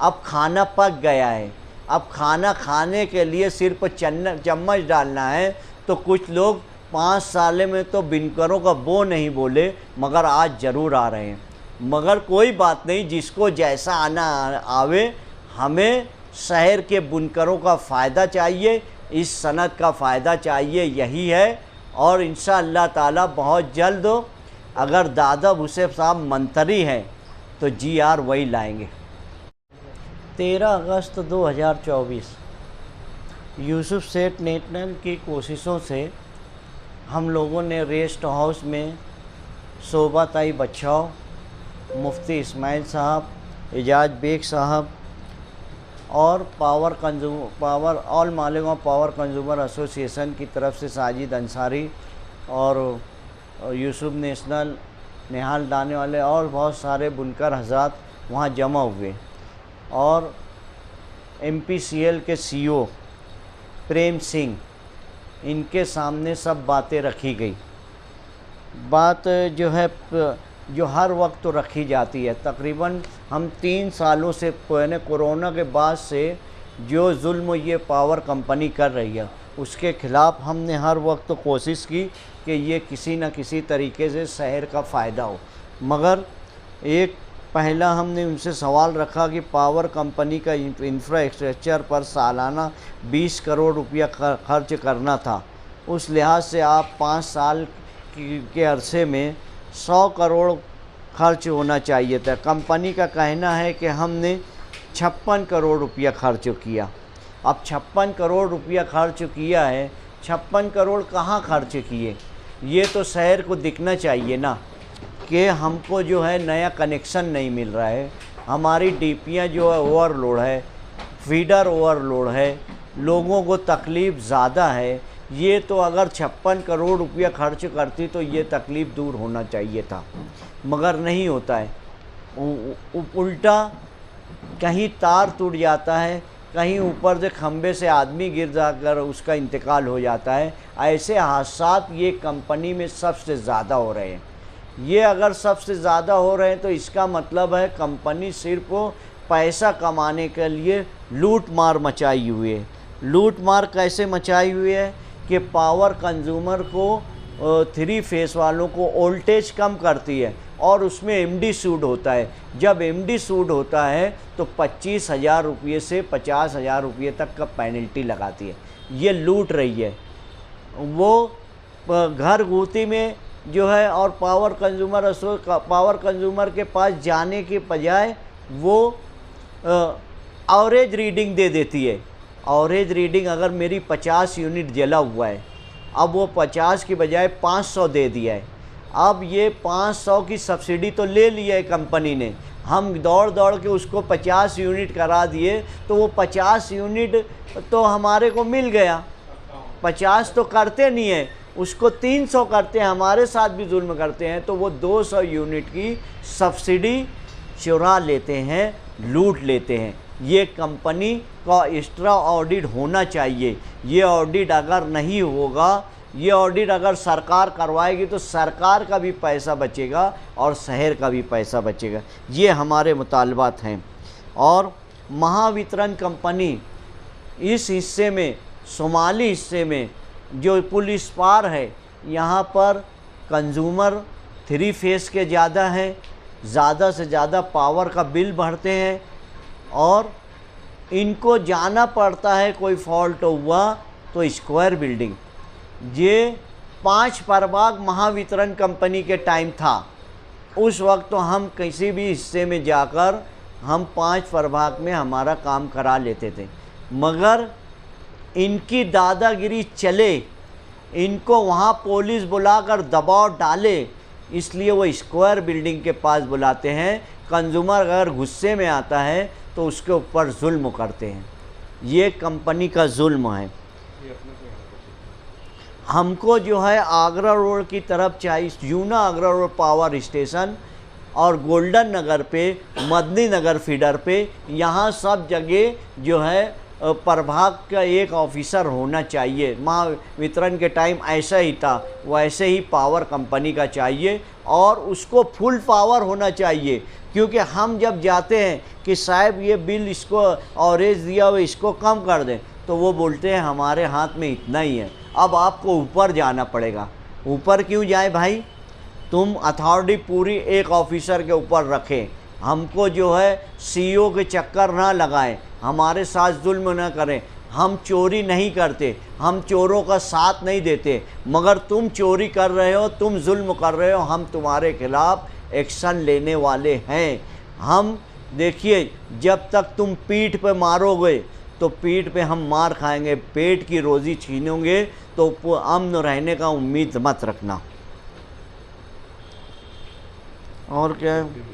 अब खाना पक गया है, अब खाना खाने के लिए सिर्फ चम्मच डालना है। तो कुछ लोग 5 साल में तो बिनकरों का वो नहीं बोले, मगर आज ज़रूर आ रहे हैं। मगर कोई बात नहीं, जिसको जैसा आना आवे। हमें शहर के बुनकरों का फ़ायदा चाहिए, इस सनत का फ़ायदा चाहिए, यही है। और इंशाअल्लाह ताला बहुत जल्द अगर दादा भुसेब साहब मंत्री हैं तो GR वही लाएंगे। 13 अगस्त 2024 यूसुफ सेठ नेशनल की कोशिशों से हम लोगों ने रेस्ट हाउस में शोभा ताई बच्चाओ, मुफ्ती इस्माइल साहब, एजाज बेग साहब और all Malegaon power consumer association की तरफ से साजिद अंसारी और यूसुफ नेशनल, निहाल दाने वाले और बहुत सारे बुनकर हज़रात वहाँ जमा हुए। और MPCL के CEO प्रेम सिंह, इनके सामने सब बातें रखी गई। बात जो है जो हर वक्त तो रखी जाती है। तकरीबन हम 3 सालों से कोरोना के बाद से जो जुल्म ये पावर कंपनी कर रही है उसके ख़िलाफ़ हमने हर वक्त तो कोशिश की कि ये किसी न किसी तरीके से शहर का फ़ायदा हो। मगर एक पहला हमने उनसे सवाल रखा कि पावर कंपनी का इंफ्रास्ट्रक्चर पर सालाना 20 करोड़ रुपया खर्च करना था। उस लिहाज से आप 5 साल के अरसे में 100 करोड़ खर्च होना चाहिए था। कंपनी का कहना है कि हमने 56 करोड़ रुपया खर्च किया। अब 56 करोड़ रुपया खर्च किया है, 56 करोड़ कहाँ खर्च किए, ये तो शहर को दिखना चाहिए ना कि हमको जो है नया कनेक्शन नहीं मिल रहा है, हमारी डीपियाँ जो है ओवरलोड है, फीडर ओवरलोड है, लोगों को तकलीफ़ ज़्यादा है। ये तो अगर 56 करोड़ रुपया खर्च करती तो ये तकलीफ़ दूर होना चाहिए था, मगर नहीं होता है। उल्टा कहीं तार टूट जाता है, कहीं ऊपर से खंबे से आदमी गिर जाकर उसका इंतकाल हो जाता है। ऐसे हादसात ये कंपनी में सबसे ज़्यादा हो रहे हैं। ये अगर सबसे ज़्यादा हो रहे हैं तो इसका मतलब है कंपनी सिर्फ पैसा कमाने के लिए लूट मार मचाई हुई है। लूट मार कैसे मचाई हुई है कि पावर कंज्यूमर को 3 फेस वालों को वोल्टेज कम करती है और उसमें MD सूट होता है। जब MD सूट होता है तो 25,000 रुपये से 50,000 रुपये तक का पेनल्टी लगाती है। ये लूट रही है। वो घर गुती में जो है और पावर कंज्यूमर के पास जाने के बजाय वो एवरेज रीडिंग दे देती है। एवरेज रीडिंग अगर मेरी 50 यूनिट जला हुआ है, अब वो 50 की बजाय 500 दे दिया है। अब ये 500 की सब्सिडी तो ले लिया है कंपनी ने, हम दौड़ दौड़ के उसको 50 यूनिट करा दिए तो वो 50 यूनिट तो हमारे को मिल गया। 50 तो करते नहीं है, उसको 300 करते हैं, हमारे साथ भी जुल्म करते हैं। तो वो 200 यूनिट की सब्सिडी चुरा लेते हैं, लूट लेते हैं। ये कंपनी का एक्स्ट्रा ऑडिट होना चाहिए। ये ऑडिट अगर नहीं होगा, ये ऑडिट अगर सरकार करवाएगी तो सरकार का भी पैसा बचेगा और शहर का भी पैसा बचेगा। ये हमारे मुतालबात हैं। और महावितरण कंपनी इस हिस्से में, शुमाली हिस्से में जो पुलिस पार है, यहाँ पर कंज्यूमर 3 फेस के ज़्यादा हैं, ज़्यादा से ज़्यादा पावर का बिल भरते हैं और इनको जाना पड़ता है कोई फॉल्ट हुआ तो स्क्वायर बिल्डिंग। ये 5 प्रभाग महावितरण कंपनी के टाइम था, उस वक्त तो हम किसी भी हिस्से में जाकर हम 5 प्रभाग में हमारा काम करा लेते थे। मगर इनकी दादागिरी चले, इनको वहाँ पुलिस बुलाकर दबाव डाले, इसलिए वो स्क्वायर बिल्डिंग के पास बुलाते हैं। कंज्यूमर अगर गुस्से में आता है तो उसके ऊपर जुल्म करते हैं। ये कंपनी का जुल्म है। हमको जो है आगरा रोड की तरफ चाहिए, यूना आगरा रोड पावर स्टेशन और गोल्डन नगर पे, मदनी नगर फीडर पे, यहाँ सब जगह जो है प्रभाग का एक ऑफिसर होना चाहिए। महावितरण के टाइम ऐसा ही था, वैसे ही पावर कंपनी का चाहिए और उसको फुल पावर होना चाहिए। क्योंकि हम जब जाते हैं कि साहब ये बिल इसको ऑवरेज दिया हुआ इसको कम कर दें, तो वो बोलते हैं हमारे हाथ में इतना ही है, अब आपको ऊपर जाना पड़ेगा। ऊपर क्यों जाए भाई? तुम अथॉरिटी पूरी एक ऑफिसर के ऊपर रखें, हमको जो है सीईओ के चक्कर ना लगाएं, हमारे साथ जुल्म ना करें। हम चोरी नहीं करते, हम चोरों का साथ नहीं देते, मगर तुम चोरी कर रहे हो, तुम जुल्म कर रहे हो, हम तुम्हारे खिलाफ एक्शन लेने वाले हैं। हम देखिए, जब तक तुम पीठ पे मारोगे तो पीठ पे हम मार खाएंगे, पेट की रोज़ी छीनोगे तो अमन रहने का उम्मीद मत रखना। और क्या है?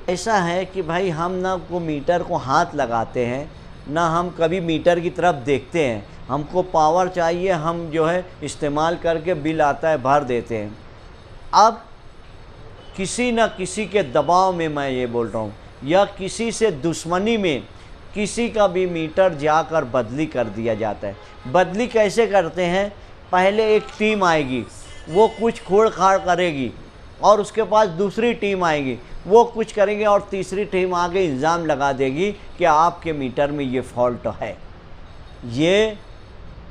ऐसा है कि भाई हम ना को मीटर को हाथ लगाते हैं, ना हम कभी मीटर की तरफ देखते हैं। हमको पावर चाहिए, हम जो है इस्तेमाल करके बिल आता है भर देते हैं। अब किसी न किसी के दबाव में, मैं ये बोल रहा हूँ, या किसी से दुश्मनी में किसी का भी मीटर जाकर बदली कर दिया जाता है। बदली कैसे करते हैं? पहले एक टीम आएगी, वो कुछ खोड़ खाड़ करेगी, और उसके पास दूसरी टीम आएगी, वो कुछ करेंगे, और तीसरी टीम आगे इल्ज़ाम लगा देगी कि आपके मीटर में ये फॉल्ट है। ये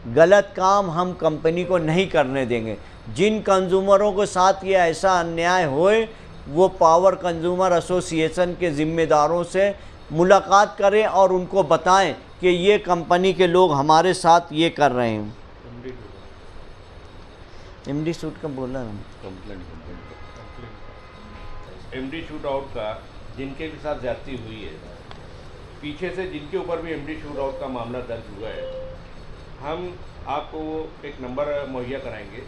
गलत काम हम कंपनी को नहीं करने देंगे। जिन कंज्यूमरों के साथ ये ऐसा अन्याय होए, वो पावर कंज्यूमर एसोसिएशन के ज़िम्मेदारों से मुलाकात करें और उनको बताएं कि ये कंपनी के लोग हमारे साथ ये कर रहे हैं। एमडी शूट का बोला ना, एमडी शूट आउट का जिनके भी साथ ज्यादती हुई है, पीछे से जिनके ऊपर भी एमडी शूट आउट का मामला दर्ज हुआ है, हम आपको एक नंबर मुहैया कराएंगे।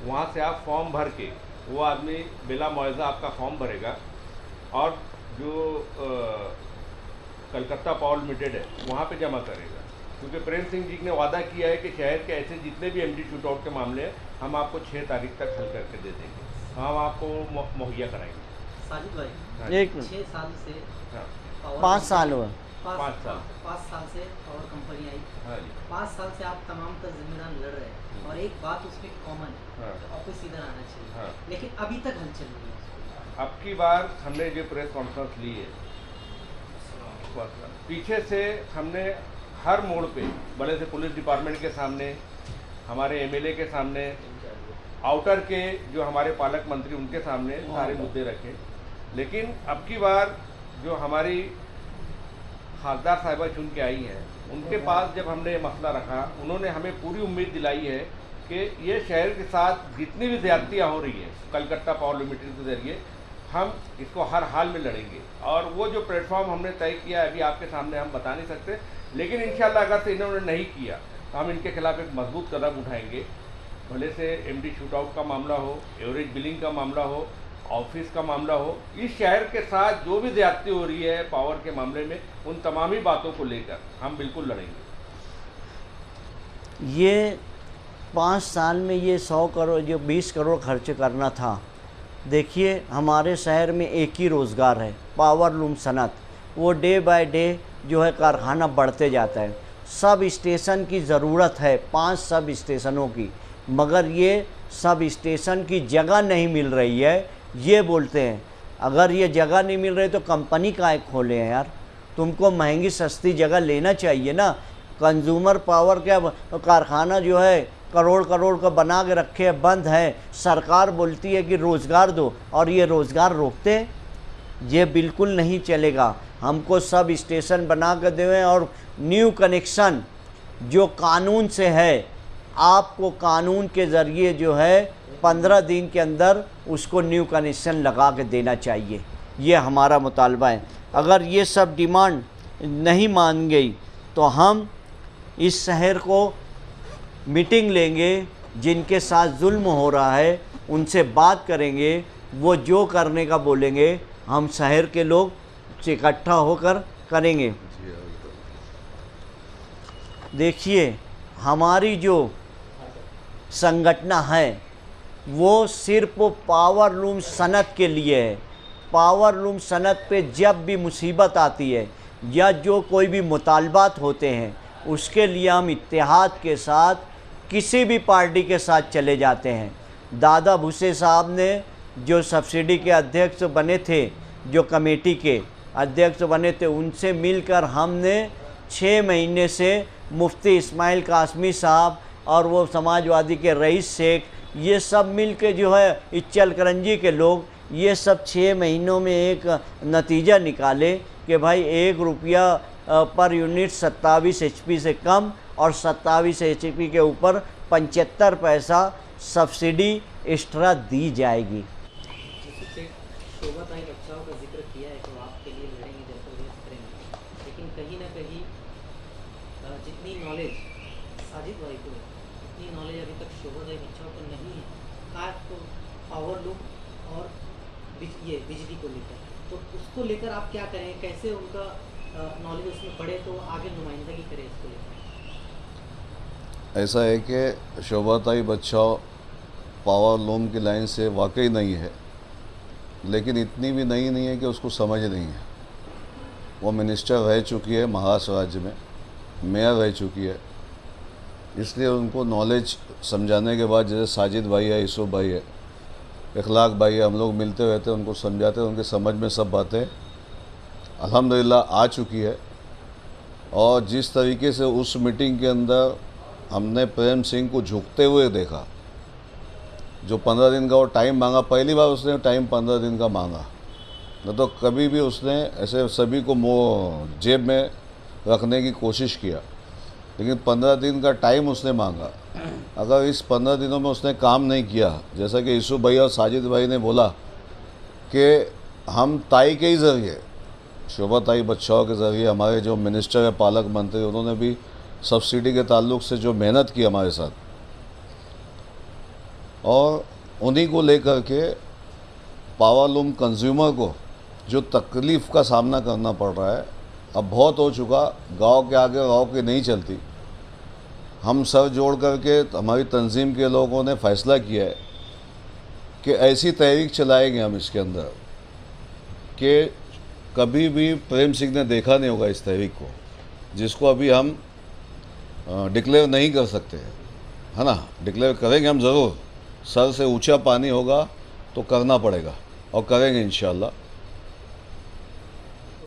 वहाँ से आप फॉर्म भर के, वो आदमी बिला मुआवजा आपका फॉर्म भरेगा, और जो कलकत्ता पावर लिमिटेड है वहाँ पे जमा करेगा। क्योंकि प्रेम सिंह जी ने वादा किया है कि शहर के ऐसे जितने भी एमडी शूट आउट के मामले हैं, हम आपको 6 तारीख तक हल करके दे देंगे, हम आपको मुहैया कराएंगे। साजिद भाई, एक 6 साल से, हाँ, 5 साल हुआ, 5 साल से पावर कंपनी आई। हाँ जी, 5 साल से आप तमाम तर जिम्मेदार लड़ रहे हैं, और एक बात उसमें कॉमन है, हाँ, ऑफिस इधर आना चाहिए, हाँ। लेकिन अभी तक हलचल नहीं है। अब की बार हमने जो प्रेस कॉन्फ्रेंस ली है, पीछे से हमने हर मोड़ पे, बड़े से पुलिस डिपार्टमेंट के सामने, हमारे एमएलए के सामने, आउटर के जो हमारे पालक मंत्री उनके सामने सारे मुद्दे रखे। लेकिन अब की बार जो हमारी खासदार साहिबा चुन के आई हैं, उनके पास जब हमने ये मसला रखा, उन्होंने हमें पूरी उम्मीद दिलाई है कि ये शहर के साथ जितनी भी ज़्यादतियाँ हो रही हैं कलकत्ता पावर लिमिटेड के ज़रिए, हम इसको हर हाल में लड़ेंगे। और वो जो प्लेटफॉर्म हमने तय किया है, अभी आपके सामने हम बता नहीं सकते, लेकिन इंशाल्लाह अगर से इन्होंने नहीं किया तो हम इनके खिलाफ एक मजबूत कदम उठाएंगे। भले से एमडी शूटआउट का मामला हो, एवरेज बिलिंग का मामला हो, ऑफिस का मामला हो, इस शहर के साथ जो भी ज़्यादती हो रही है पावर के मामले में, उन तमामी बातों को लेकर हम बिल्कुल लड़ेंगे। ये 5 साल में ये 100 करोड़, जो 20 करोड़ खर्च करना था। देखिए, हमारे शहर में एक ही रोज़गार है, पावर लूम सनत। वो डे बाय डे जो है कारखाना बढ़ते जाता है। सब स्टेशन की ज़रूरत है, 5 सब स्टेशनों की, मगर ये सब स्टेशन की जगह नहीं मिल रही है। ये बोलते हैं अगर ये जगह नहीं मिल रही तो कंपनी काहे खोले हैं यार? तुमको महंगी सस्ती जगह लेना चाहिए ना। कंज्यूमर पावर का कारखाना जो है करोड़ करोड़ का बना के रखे है, बंद है। सरकार बोलती है कि रोज़गार दो, और ये रोज़गार रोकते हैं। ये बिल्कुल नहीं चलेगा। हमको सब स्टेशन बना कर दें, और न्यू कनेक्शन जो कानून से है, आपको कानून के ज़रिए जो है 15 दिन के अंदर उसको न्यू कनेक्शन लगा के देना चाहिए। ये हमारा मुतालबा है। अगर ये सब डिमांड नहीं मान गई तो हम इस शहर को मीटिंग लेंगे, जिनके साथ जुल्म हो रहा है उनसे बात करेंगे, वो जो करने का बोलेंगे हम शहर के लोग इकट्ठा होकर करेंगे। देखिए, हमारी जो संगठन है वो सिर्फ पावर लूम सनत के लिए है। पावर लूम सनत पे जब भी मुसीबत आती है या जो कोई भी मुतालबात होते हैं, उसके लिए हम इत्तेहाद के साथ किसी भी पार्टी के साथ चले जाते हैं। दादा भूसे साहब ने जो सब्सिडी के अध्यक्ष बने थे, जो कमेटी के अध्यक्ष बने थे, उनसे मिलकर हमने 6 महीने से मुफ्ती इस्माइल कासमी साहब और वो समाजवादी के रईस शेख, ये सब मिल के जो है इच्चल करंजी के लोग, ये सब 6 महीनों में एक नतीजा निकाले कि भाई 1 रुपया पर यूनिट 27 HP से कम और 27 HP के ऊपर 75 पैसा सब्सिडी एक्स्ट्रा दी जाएगी। जिससे शोभाताई बच्चाओं का जिक्र किया है तो आपके लिए लड़ेंगे, जद्दोजहद करेंगे, लेकिन कहीं ना कहीं जितनी नॉलेज साजिद भाई को, इतनी नॉलेज अभी तक शोभाताई बच्चाओं को नहीं है, खास तो पावर लूम और ये बिजली को लेकर, तो उसको लेकर आप क्या करें, कैसे उनका नॉलेज उसमें पड़े तो आगे नुमाइंदगी करे इसको लेकर? ऐसा है कि शोभाताई बच्चाओ पावर लूम की लाइन से वाकई नहीं है, लेकिन इतनी भी नहीं है कि उसको समझ नहीं है। वो मिनिस्टर रह चुकी है महाराष्ट्र राज्य में, मेयर रह चुकी है, इसलिए उनको नॉलेज समझाने के बाद, जैसे साजिद भाई है, यूसुफ भाई है, इखलाक भाई है, हम लोग मिलते रहते हैं, उनको समझाते हैं, उनके समझ में सब बातें अल्हम्दुलिल्लाह आ चुकी है। और जिस तरीके से उस मीटिंग के अंदर हमने प्रेम सिंह को झुकते हुए देखा, जो 15 दिन का वो टाइम मांगा, पहली बार उसने टाइम 15 दिन का मांगा, न तो कभी भी उसने ऐसे सभी को जेब में रखने की कोशिश किया, लेकिन 15 दिन का टाइम उसने मांगा। अगर इस 15 दिनों में उसने काम नहीं किया, जैसा कि यूसुफ भाई और साजिद भाई ने बोला कि हम ताई के ही ज़रिए, शोभाताई बच्चाओं के ज़रिए, हमारे जो मिनिस्टर है, पालक मंत्री, उन्होंने भी सब्सिडी के ताल्लुक़ से जो मेहनत की हमारे साथ, और उन्हीं को लेकर के पावर लूम कंज्यूमर को जो तकलीफ़ का सामना करना पड़ रहा है, अब बहुत हो चुका, गांव के आगे गांव की नहीं चलती। हम सर जोड़ करके, हमारी तंजीम के लोगों ने फ़ैसला किया है कि ऐसी तहरीक चलाएंगे हम इसके अंदर कि कभी भी प्रेम सिंह ने देखा नहीं होगा इस तहरीक को, जिसको अभी हम डिक्लेयर नहीं कर सकते, है ना। डिक्लेयर करेंगे हम ज़रूर, सर से ऊंचा पानी होगा तो करना पड़ेगा और करेंगे इंशाअल्लाह।